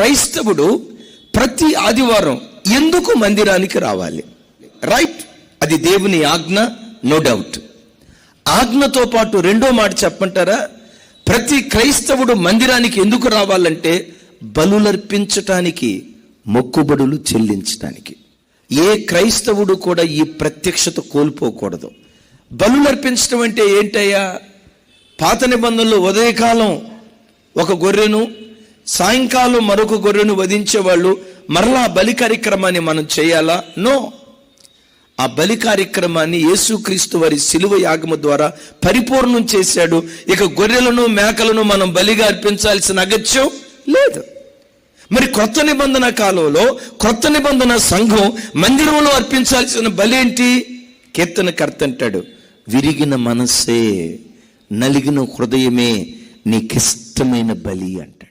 క్రైస్తవుడు ప్రతి ఆదివారం ఎందుకు మందిరానికి రావాలి? రైట్, అది దేవుని ఆజ్ఞ, నో డౌట్. ఆజ్ఞతో పాటు రెండో మాట చెప్పంటారా? ప్రతి క్రైస్తవుడు మందిరానికి ఎందుకు రావాలంటే బలులర్పించటానికి, మొక్కుబడులు చెల్లించటానికి. ఏ క్రైస్తవుడు కూడా ఈ ప్రత్యక్షత కోల్పోకూడదు. బలులర్పించడం అంటే ఏంటయ్యా? పాత నిబంధనలు ఉదయకాలం ఒక గొర్రెను, సాయంకాలం మరొక గొర్రెను వధించేవాళ్ళు. మరలా బలి కార్యక్రమాన్ని మనం చేయాలా? నో. ఆ బలి కార్యక్రమాన్ని యేసుక్రీస్తు వారి శిలువ యాగము ద్వారా పరిపూర్ణం చేశాడు. ఇక గొర్రెలను మేకలను మనం బలిగా అర్పించాల్సిన అగత్యం లేదు. మరి క్రొత్త నిబంధన కాలంలో క్రొత్త నిబంధన సంఘం మందిరంలో అర్పించాల్సిన బలి ఏంటి? కీర్తనకర్త అంటాడు, విరిగిన మనస్సే, నలిగిన హృదయమే నీకిష్టమైన బలి అంటాడు.